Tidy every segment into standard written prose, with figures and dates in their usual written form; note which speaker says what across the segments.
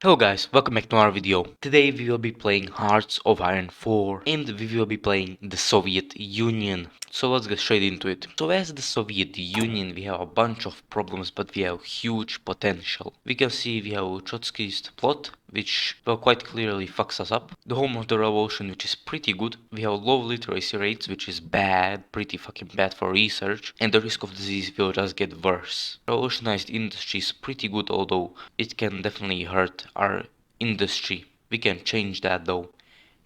Speaker 1: Hello guys, welcome back to our video. Today we will be playing Hearts of Iron 4 and we will be playing the Soviet Union. So let's get straight into it. So as the Soviet Union we have a bunch of problems but we have huge potential. We can see we have Trotsky's plot which well quite clearly fucks us up. The home of the revolution which is pretty good. We have low literacy rates which is bad, pretty fucking bad for research, and the risk of disease will just get worse. Revolutionized industry is pretty good although it can definitely hurt our industry. We can change that though.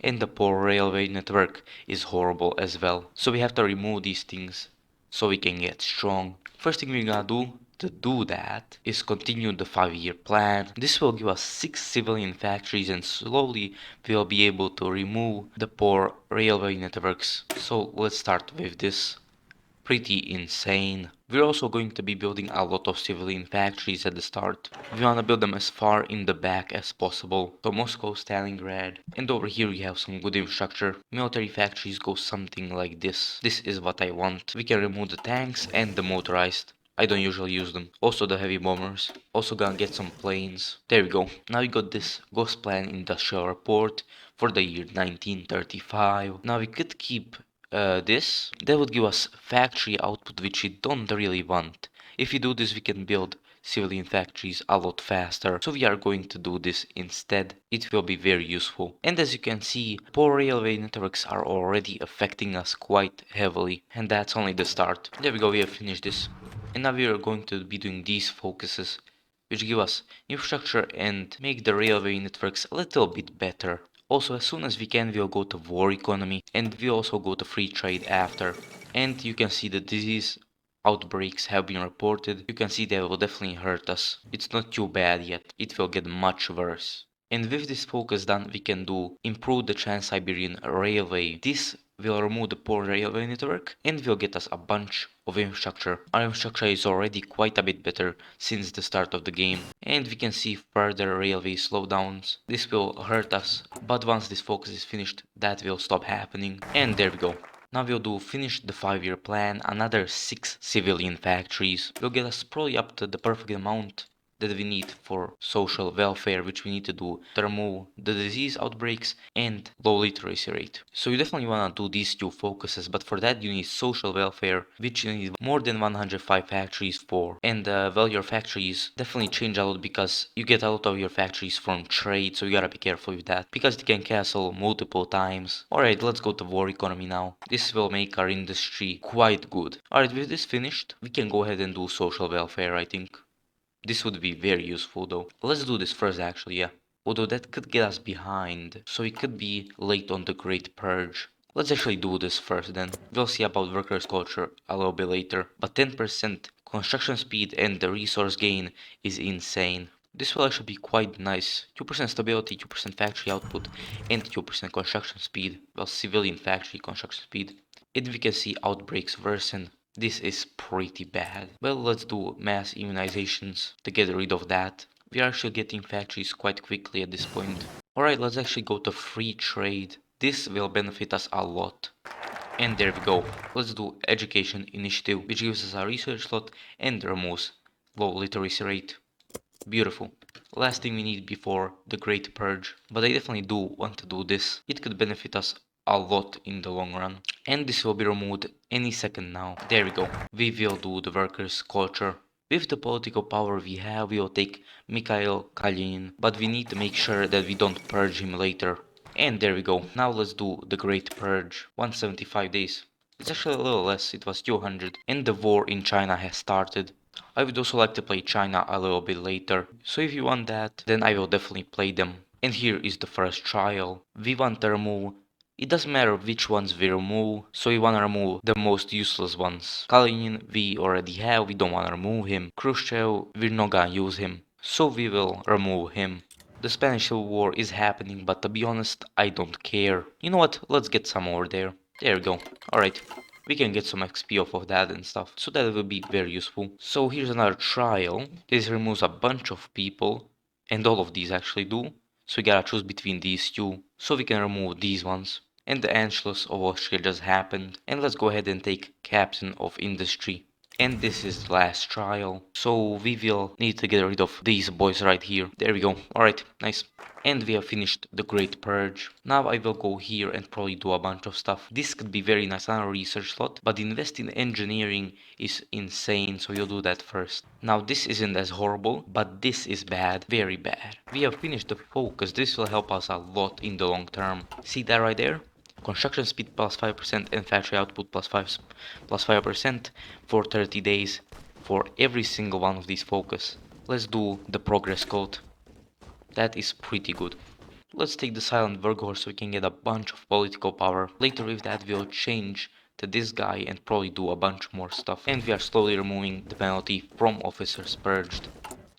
Speaker 1: And the poor railway network is horrible as well. So we have to remove these things so we can get strong. First thing we're gonna do to do that is continue the 5-year plan. This will give us 6 civilian factories and slowly we'll be able to remove the poor railway networks. So let's start with this. Pretty insane. We're also going to be building a lot of civilian factories at the start. We wanna build them as far in the back as possible. So Moscow, Stalingrad, and over here we have some good infrastructure. Military factories go something like this. This is what I want. We can remove the tanks and the motorized. I don't usually use them. Also the heavy bombers. Also gonna get some planes. There we go. Now we got this Gosplan industrial report for the year 1935. Now we could keep this, that would give us factory output which we don't really want. If we do this we can build civilian factories a lot faster. So we are going to do this instead. It will be very useful. And as you can see, poor railway networks are already affecting us quite heavily. And that's only the start. There we go, we have finished this. And now we are going to be doing these focuses which give us infrastructure and make the railway networks a little bit better. Also, as soon as we can, we'll go to war economy and we'll also go to free trade after. And you can see the disease outbreaks have been reported. You can see they will definitely hurt us. It's not too bad yet. It will get much worse. And with this focus done, we can do improve the Trans-Siberian Railway. This will remove the poor railway network and will get us a bunch of infrastructure. Our infrastructure is already quite a bit better since the start of the game, and we can see further railway slowdowns. This will hurt us, but once this focus is finished, that will stop happening. And there we go. Now we'll do finish the 5-year plan, another 6 civilian factories. Will get us probably up to the perfect amount that we need for social welfare, which we need to do to remove the disease outbreaks and low literacy rate. So you definitely want to do these two focuses, but for that you need social welfare, which you need more than 105 factories for. And well, your factories definitely change a lot because you get a lot of your factories from trade, so you gotta be careful with that because it can cancel multiple times. Alright, let's go to war economy now. This will make our industry quite good. Alright, with this finished, we can go ahead and do social welfare, I think. This would be very useful though. Let's do this first actually, yeah. Although that could get us behind, so it could be late on the Great Purge. Let's actually do this first then. We'll see about workers' culture a little bit later. But 10% construction speed and the resource gain is insane. This will actually be quite nice. 2% stability, 2% factory output, and 2% construction speed. Well, civilian factory construction speed. And we can see outbreaks worsen. This is pretty bad. Well, let's do mass immunizations to get rid of that. We are actually getting factories quite quickly at this point. Alright, let's actually go to free trade. This will benefit us a lot. And there we go. Let's do education initiative, which gives us a research slot and removes low literacy rate. Beautiful. Last thing we need before the Great Purge. But I definitely do want to do this. It could benefit us a lot in the long run. And this will be removed any second now. There we go. We will do the workers' culture. With the political power we have, we will take Mikhail Kalinin, but we need to make sure that we don't purge him later. And there we go. Now let's do the Great Purge. 175 days. It's actually a little less, it was 200. And the war in China has started. I would also like to play China a little bit later. So if you want that, then I will definitely play them. And here is the first trial. We want to remove. It doesn't matter which ones we remove, so we wanna remove the most useless ones. Kalinin we already have, we don't wanna remove him. Khrushchev, we're not gonna use him, so we will remove him. The Spanish Civil War is happening, but to be honest, I don't care. You know what, let's get some over there. There we go. Alright, we can get some XP off of that and stuff, so that will be very useful. So here's another trial. This removes a bunch of people, and all of these actually do. So we gotta choose between these two, so we can remove these ones. And the Anschluss of Austria just happened, and let's go ahead and take Captain of Industry. And this is the last trial. So we will need to get rid of these boys right here. There we go. Alright, nice. And we have finished the Great Purge. Now I will go here and probably do a bunch of stuff. This could be very nice on a research slot, but invest in engineering is insane, so you'll do that first. Now this isn't as horrible, but this is bad, very bad. We have finished the focus. This will help us a lot in the long term. See that right there? Construction speed plus 5% and factory output plus 5% for 30 days for every single one of these focus. Let's do the progress code. That is pretty good. Let's take the silent workhorse so we can get a bunch of political power. Later with that we'll change to this guy and probably do a bunch more stuff. And we are slowly removing the penalty from officers purged.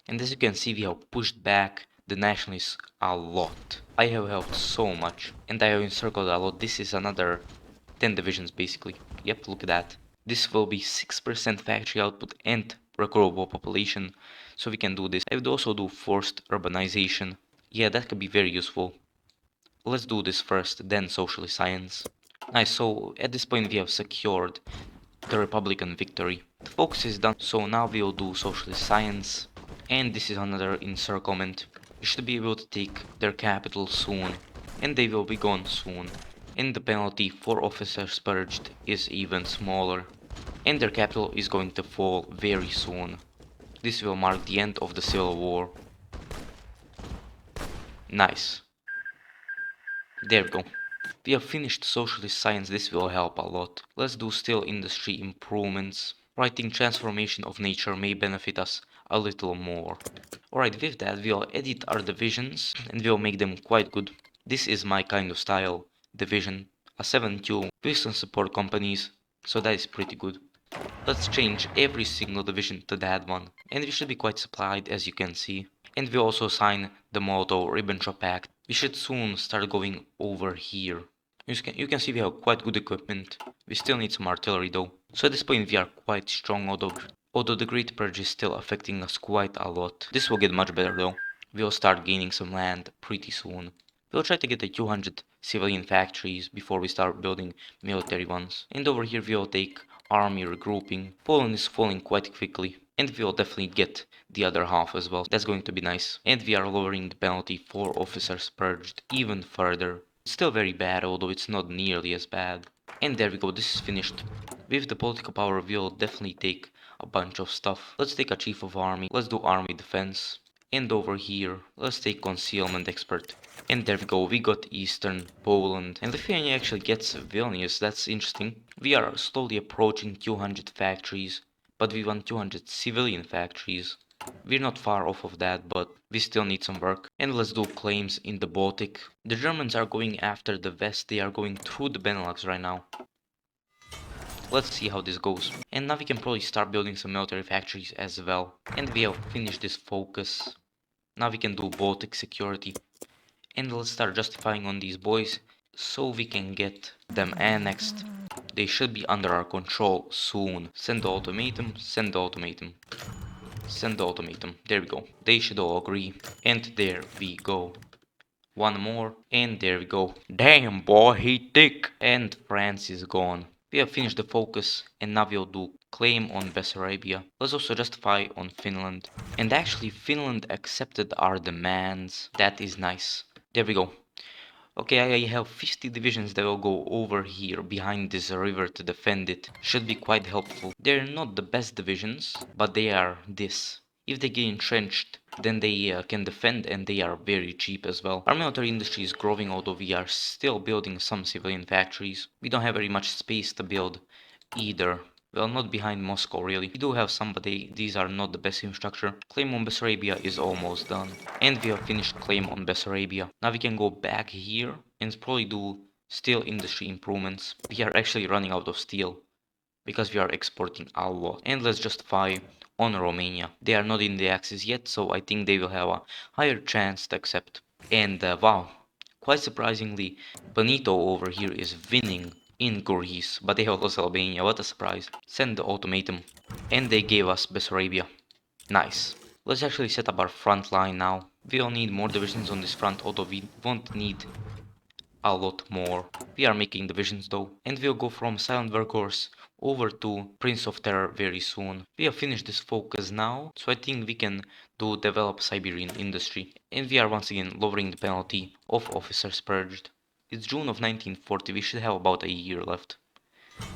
Speaker 1: And as you can see, we have pushed back the nationalists a lot. I have helped so much, and I have encircled a lot. This is another 10 divisions basically. Yep, look at that. This will be 6% factory output and recruitable population, so we can do this. I would also do forced urbanization. Yeah, that could be very useful. Let's do this first, then socialist science. Nice, so at this point we have secured the Republican victory. The focus is done, so now we'll do socialist science. And this is another encirclement. We should be able to take their capital soon, and they will be gone soon. And the penalty for officers purged is even smaller. And their capital is going to fall very soon. This will mark the end of the civil war. Nice. There we go. We have finished socialist science, this will help a lot. Let's do still industry improvements. Writing transformation of nature may benefit us a little more. Alright, with that we'll edit our divisions and we'll make them quite good. This is my kind of style division. A 7-2 with some support companies, so that is pretty good. Let's change every single division to that one. And we should be quite supplied, as you can see. And we also sign the Molotov-Ribbentrop Pact. We should soon start going over here. You can see we have quite good equipment. We still need some artillery though. So at this point we are quite strong, although the Great Purge is still affecting us quite a lot. This will get much better though. We'll start gaining some land pretty soon. We'll try to get a 200 civilian factories before we start building military ones. And over here we'll take army regrouping. Poland is falling quite quickly. And we'll definitely get the other half as well. That's going to be nice. And we are lowering the penalty for officers purged even further. It's still very bad, although it's not nearly as bad. And there we go, this is finished. With the political power, we'll definitely take a bunch of stuff. Let's take a chief of army. Let's do army defense. And over here, let's take concealment expert. And there we go, we got Eastern Poland. And Lithuania actually gets Vilnius, that's interesting. We are slowly approaching 200 factories, but we want 200 civilian factories. We're not far off of that, but we still need some work. And let's do claims in the Baltic. The Germans are going after the West, they are going through the Benelux right now. Let's see how this goes. And now we can probably start building some military factories as well. And we have finished this focus. Now we can do Baltic security. And let's start justifying on these boys so we can get them annexed. They should be under our control soon. Send the ultimatum, send the ultimatum. Send the ultimatum. There we go. They should all agree. And there we go. One more. And there we go. Damn boy, he thick. And France is gone. We have finished the focus. And now we'll do claim on Bessarabia. Let's also justify on Finland. And actually Finland accepted our demands. That is nice. There we go. Okay, I have 50 divisions that will go over here behind this river to defend it. Should be quite helpful. They're not the best divisions, but they are this. If they get entrenched, then they can defend and they are very cheap as well. Our military industry is growing, although we are still building some civilian factories. We don't have very much space to build either. Well, not behind Moscow really. We do have some, but these are not the best infrastructure. Claim on Bessarabia is almost done. And we have finished claim on Bessarabia. Now we can go back here and probably do steel industry improvements. We are actually running out of steel because we are exporting a lot. And let's justify on Romania. They are not in the Axis yet, so I think they will have a higher chance to accept. And wow, quite surprisingly, Benito over here is winning in Greece, but they have lost Albania, what a surprise. Send the ultimatum. And they gave us Bessarabia. Nice. Let's actually set up our front line now. We'll need more divisions on this front, although we won't need a lot more. We are making divisions though. And we'll go from silent workhorse over to Prince of Terror very soon. We have finished this focus now, so I think we can do develop Siberian industry. And we are once again lowering the penalty of officers purged. It's June of 1940, we should have about a year left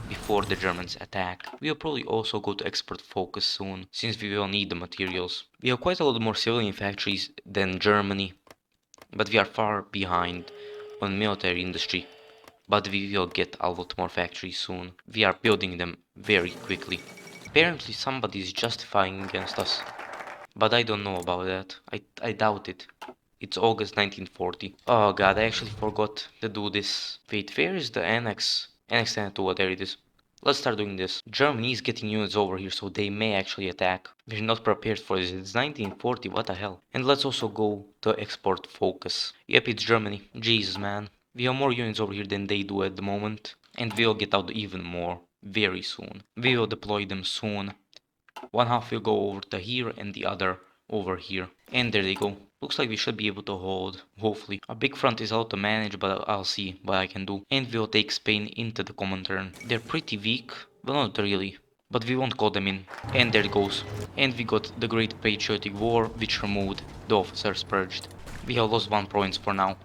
Speaker 1: before the Germans attack. We will probably also go to export focus soon, since we will need the materials. We have quite a lot more civilian factories than Germany, but we are far behind on military industry. But we will get a lot more factories soon. We are building them very quickly. Apparently somebody is justifying against us, but I don't know about that. I doubt it. It's August 1940. Oh god, I actually forgot to do this. Wait, where is the annex? Annex 10-2, there it is. Let's start doing this. Germany is getting units over here, so they may actually attack. We're not prepared for this. It's 1940, what the hell? And let's also go to export focus. Yep, it's Germany. Jesus, man. We have more units over here than they do at the moment. And we'll get out even more very soon. We will deploy them soon. One half will go over to here and the other over here. And there they go. Looks like we should be able to hold, hopefully. A big front is out to manage, but I'll see what I can do. And we'll take Spain into the Comintern. They're pretty weak. Well, not really. But we won't call them in. And there it goes. And we got the Great Patriotic War, which removed the officers purged. We have lost 1 province for now.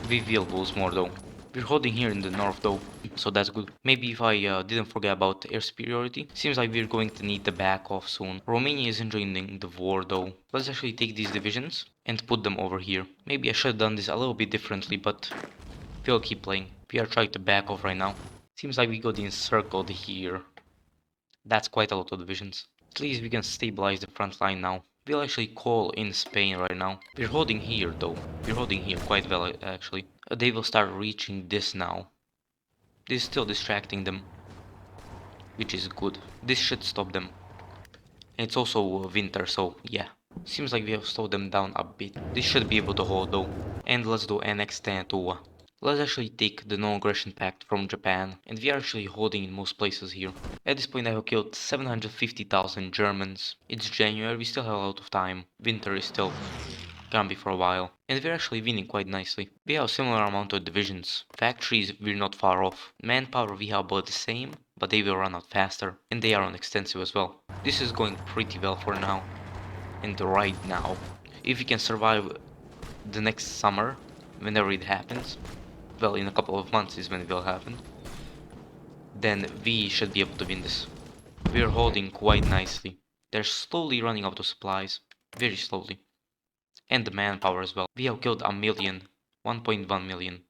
Speaker 1: We will lose more though. We're holding here in the north though, so that's good. Maybe if I didn't forget about air superiority. Seems like we're going to need to back off soon. Romania isn't joining the war though. Let's actually take these divisions and put them over here. Maybe I should have done this a little bit differently, but we'll keep playing. We are trying to back off right now. Seems like we got encircled here. That's quite a lot of divisions. At least we can stabilize the front line now. We'll actually call in Spain right now. We're holding here though. We're holding here quite well actually. They will start reaching this now. This is still distracting them, which is good. This should stop them. And it's also winter, so yeah. Seems like we have slowed them down a bit. This should be able to hold though. And let's do Annex 10-2. Let's actually take the non-aggression pact from Japan, and we are actually holding in most places here. At this point I have killed 750,000 Germans. It's January, we still have a lot of time. Winter is still gonna be for a while. And we're actually winning quite nicely. We have a similar amount of divisions. Factories, we're not far off. Manpower, we have about the same, but they will run out faster. And they are on extensive as well. This is going pretty well for now. And right now. If we can survive the next summer, whenever it happens, well, in a couple of months is when it will happen, then we should be able to win this. We're holding quite nicely. They're slowly running out of supplies, very slowly. And the manpower as well. We have killed 1.1 million.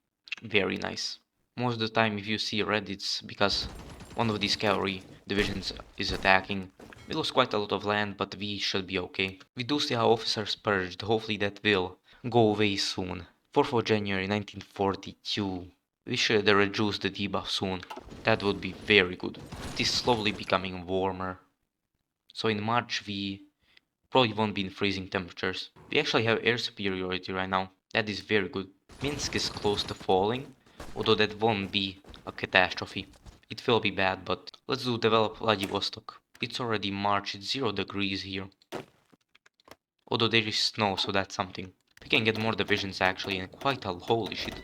Speaker 1: Very nice. Most of the time if you see red, it's because one of these cavalry divisions is attacking. We lost quite a lot of land, but we should be okay. We do still have officers purged, hopefully that will go away soon. 4th of January 1942. We should reduce the debuff soon. That would be very good. It is slowly becoming warmer. So in March we probably won't be in freezing temperatures. We actually have air superiority right now. That is very good. Minsk is close to falling, although that won't be a catastrophe. It will be bad, but let's do develop Vladivostok. It's already March, it's 0 degrees here. Although there is snow, so that's something. We can get more divisions actually, and quite a holy shit.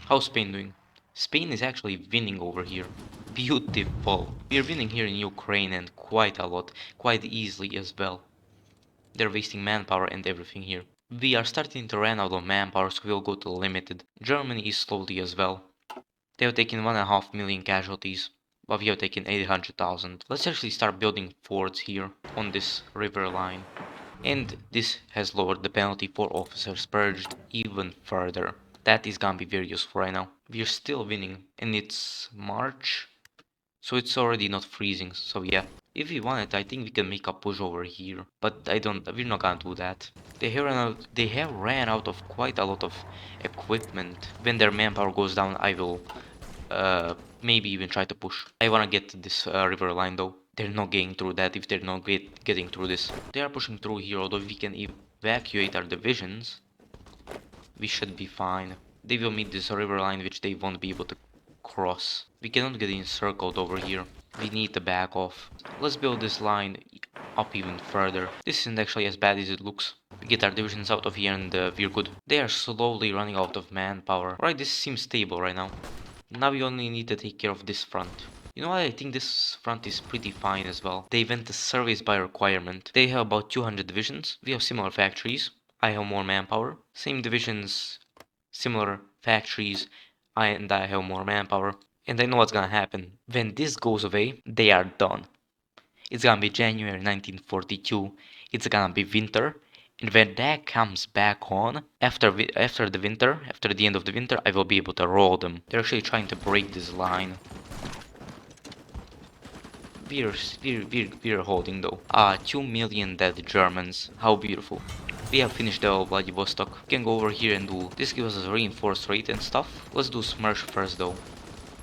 Speaker 1: How's Spain doing? Spain is actually winning over here. Beautiful. We're winning here in Ukraine and quite a lot, quite easily as well. They're wasting manpower and everything here. We are starting to run out of manpower, so we'll go to limited. Germany is slowly as well. They have taken 1.5 million casualties, but we have taken 800,000. Let's actually start building forts here on this river line. And this has lowered the penalty for officers purged even further. That is gonna be very useful right now. We're still winning, and it's March, so it's already not freezing, so yeah. If we want it, I think we can make a push over here, but we're not gonna do that. They have ran out of quite a lot of equipment. When their manpower goes down, I will maybe even try to push. I wanna get this river line though. They're not getting through that if they're not getting through this. They are pushing through here, although we can evacuate our divisions, we should be fine. They will meet this river line which they won't be able to cross. We cannot get encircled over here. We need to back off. Let's build this line up even further. This isn't actually as bad as it looks. We get our divisions out of here and we're good. They are slowly running out of manpower. Right, this seems stable right now. Now we only need to take care of this front. You know what? I think this front is pretty fine as well. They went the service by requirement. They have about 200 divisions. We have similar factories. I have more manpower. Same divisions, similar factories. I have more manpower. And I know what's gonna happen. When this goes away, they are done. It's gonna be January 1942. It's gonna be winter. And when that comes back on, after the winter, after the end of the winter, I will be able to roll them. They're actually trying to break this line. We're holding though. 2 million dead Germans. How beautiful. We have finished the Vladivostok. We can go over here and do... This gives us a reinforced rate and stuff. Let's do Smersh first though.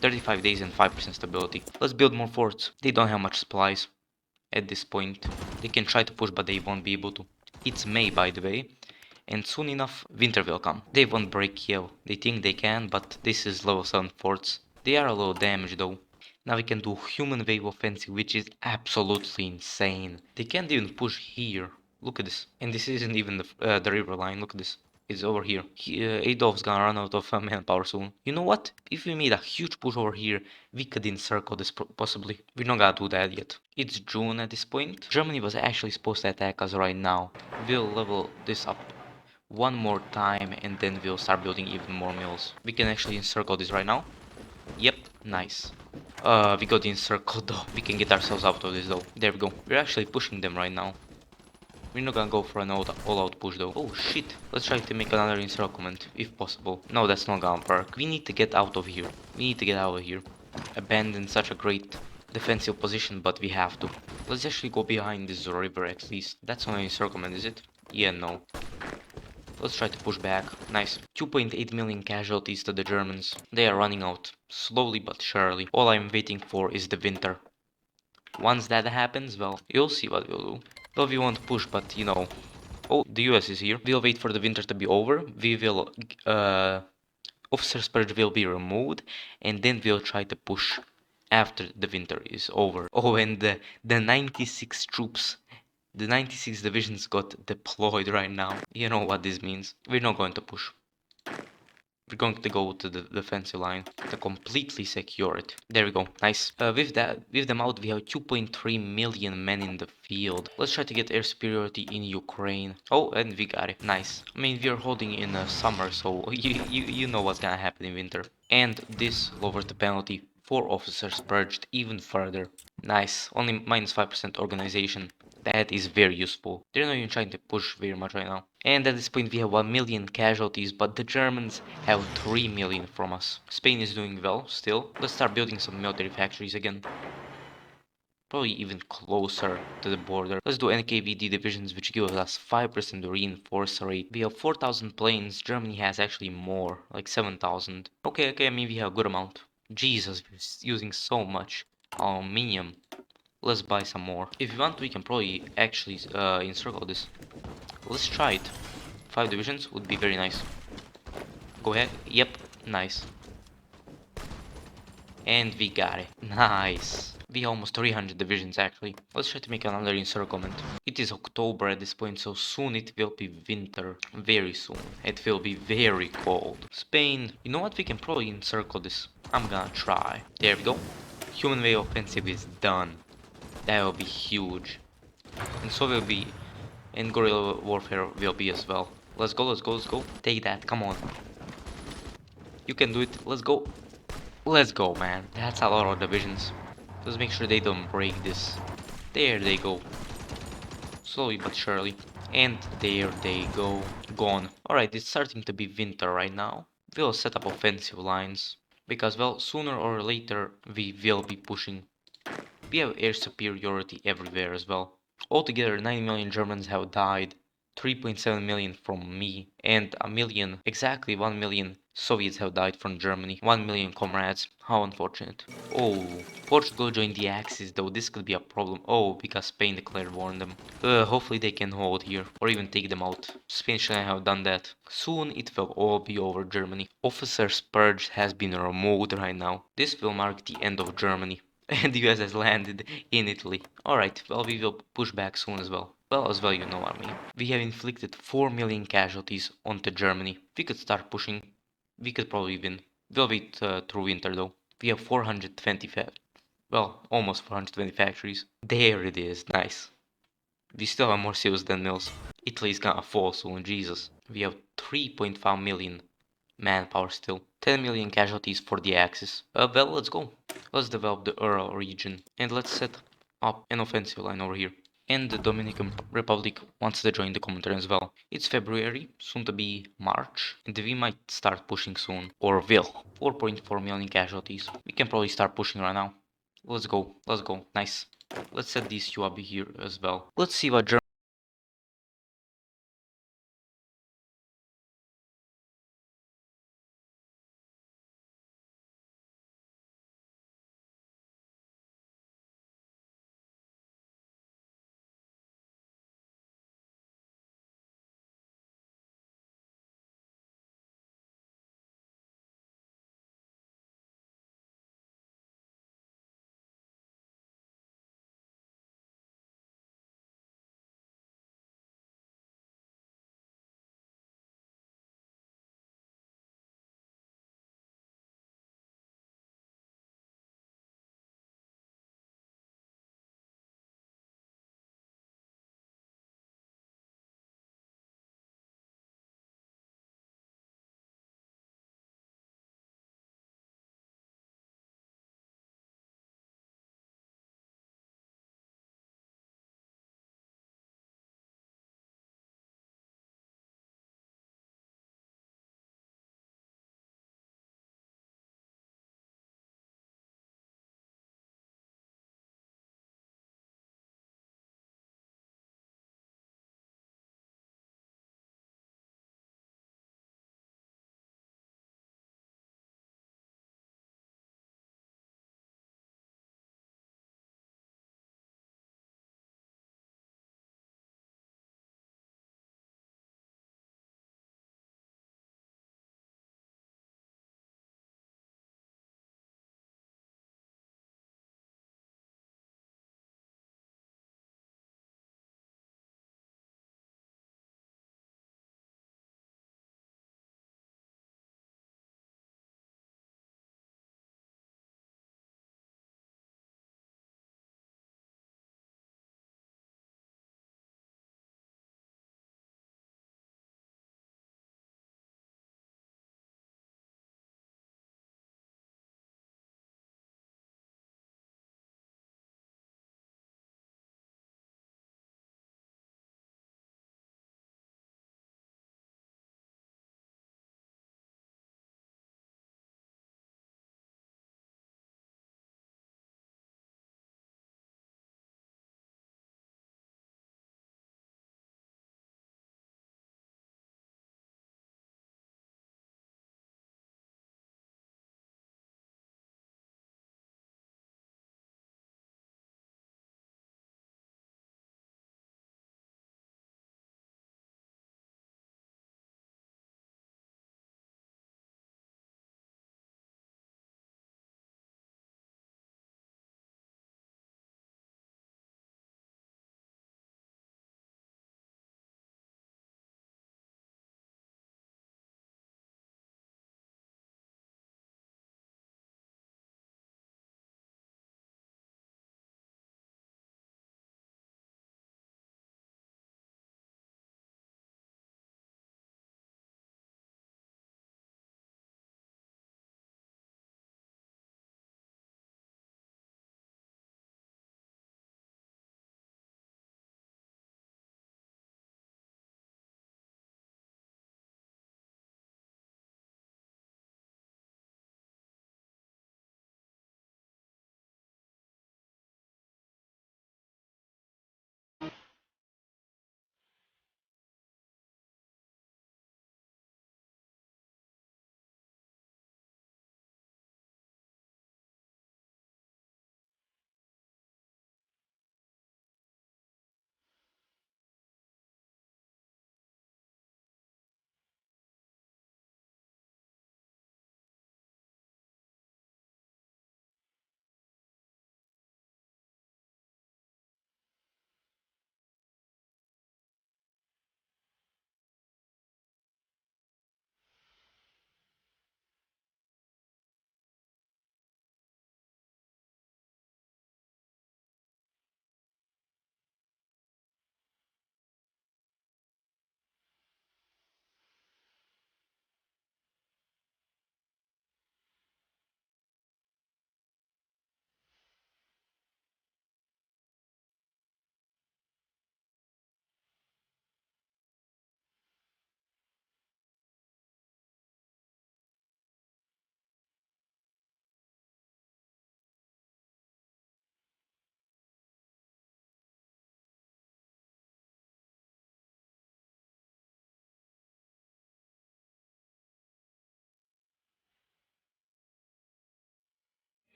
Speaker 1: 35 days and 5% stability. Let's build more forts. They don't have much supplies at this point. They can try to push, but they won't be able to. It's May, by the way, and soon enough, winter will come. They won't break Kiev. They think they can, but this is level 7 forts. They are a little damaged though. Now we can do human wave offensive, which is absolutely insane. They can't even push here. Look at this. And this isn't even the river line. Look at this. It's over here. Adolf's gonna run out of manpower soon. You know what? If we made a huge push over here, we could encircle this possibly. We're not gonna do that yet. It's June at this point. Germany was actually supposed to attack us right now. We'll level this up one more time and then we'll start building even more mills. We can actually encircle this right now. Yep, nice. We got encircled though. We can get ourselves out of this though. There we go. We're actually pushing them right now. We're not gonna go for an all-out push though. Oh shit. Let's try to make another encirclement, if possible. No, that's not gonna work. We need to get out of here. We need to get out of here. Abandon such a great defensive position, but we have to. Let's actually go behind this river at least. That's not an encirclement, is it? Yeah, no. Let's try to push back. Nice. 2.8 million casualties to the Germans. They are running out. Slowly but surely. All I'm waiting for is the winter. Once that happens, well, you'll see what we'll do. Well, we won't push, but you know. Oh, the US is here. We'll wait for the winter to be over. We will, officer's purge will be removed, and then we'll try to push after the winter is over. Oh, and the 96 troops, the 96 divisions got deployed right now. You know what this means. We're not going to push. We're going to go to the defensive line to completely secure it. There we go. Nice. With them out, we have 2.3 million men in the field. Let's try to get air superiority in Ukraine. Oh, and we got it. Nice. I mean, we're holding in summer, so you know what's gonna happen in winter. And this lowered the penalty for officers purged even further. Nice. Only minus 5% organization. That is very useful. They're not even trying to push very much right now. And at this point we have 1 million casualties, but the Germans have 3 million from us. Spain is doing well still. Let's start building some military factories again. Probably even closer to the border. Let's do NKVD divisions, which give us 5% reinforce rate. We have 4,000 planes. Germany has actually more, like 7,000. Okay, I mean we have a good amount. Jesus, we're using so much aluminium. Let's buy some more. If you want, we can probably actually encircle this. Let's try it. 5 divisions would be very nice. Go ahead. Yep, nice. And we got it. Nice. We almost 300 divisions actually. Let's try to make another encirclement. It is October at this point, so soon it will be winter. Very soon. It will be very cold. Spain. You know what? We can probably encircle this. I'm gonna try. There we go. Human wave offensive is done. That will be huge. And so will be, and guerrilla warfare will be as well. Let's go, let's go, let's go. Take that, come on. You can do it, let's go. Let's go, man. That's a lot of divisions. Let's make sure they don't break this. There they go. Slowly but surely. And there they go. Gone. Alright, it's starting to be winter right now. We'll set up offensive lines. Because, well, sooner or later we will be pushing. We have air superiority everywhere as well. Altogether, 9 million Germans have died, 3.7 million from me, and a million, exactly 1 million Soviets have died from Germany. 1 million comrades. How unfortunate. Oh, Portugal joined the Axis, though this could be a problem. Oh, because Spain declared war on them. Hopefully they can hold here, or even take them out. Spain shouldn't have done that. Soon it will all be over Germany. Officer's purge has been removed right now. This will mark the end of Germany. And the US has landed in Italy. Alright, well we will push back soon as well. Well, as well you know what I mean. We have inflicted 4 million casualties onto Germany. We could start pushing. We could probably win. We'll wait through winter though. We have 425. Well, almost 420 factories. There it is, nice. We still have more cities than mills. Italy's gonna fall soon, Jesus. We have 3.5 million manpower still. 10 million casualties for the Axis. Well, let's go. Let's develop the Ural region. And let's set up an offensive line over here. And the Dominican Republic wants to join the Commonwealth as well. It's February, soon to be March, and we might start pushing soon. Or will. 4.4 million casualties. We can probably start pushing right now. Let's go, let's go, nice. Let's set these two up here as well. Let's see what Germany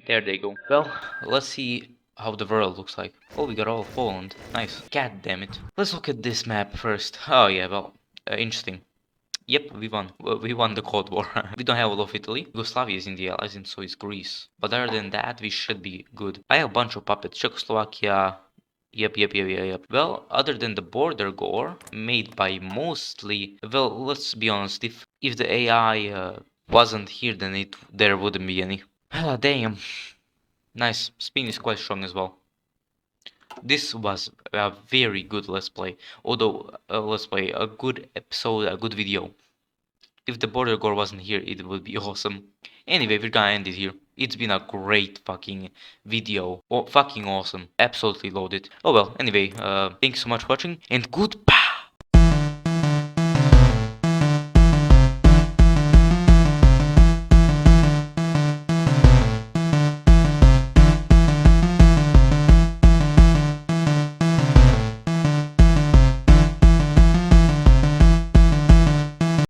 Speaker 1: There they go. Well, let's see how the world looks like. Oh, we got all of Poland. Nice. God damn it. Let's look at this map first. Oh yeah, well, interesting. Yep, we won. We won the Cold War. We don't have all of Italy. Yugoslavia is in the Allies and so is Greece. But other than that, we should be good. I have a bunch of puppets. Czechoslovakia. Yep. Well, other than the border gore, made by mostly... Well, let's be honest. If the AI wasn't here, then there wouldn't be any. Ah, damn. Nice. Spin is quite strong as well. This was a very good Let's Play. Although, Let's Play, a good episode, a good video. If the border gore wasn't here, it would be awesome. Anyway, we're gonna end it here. It's been a great fucking video. Oh, fucking awesome. Absolutely loaded. Oh well, anyway, thanks so much for watching, and goodbye!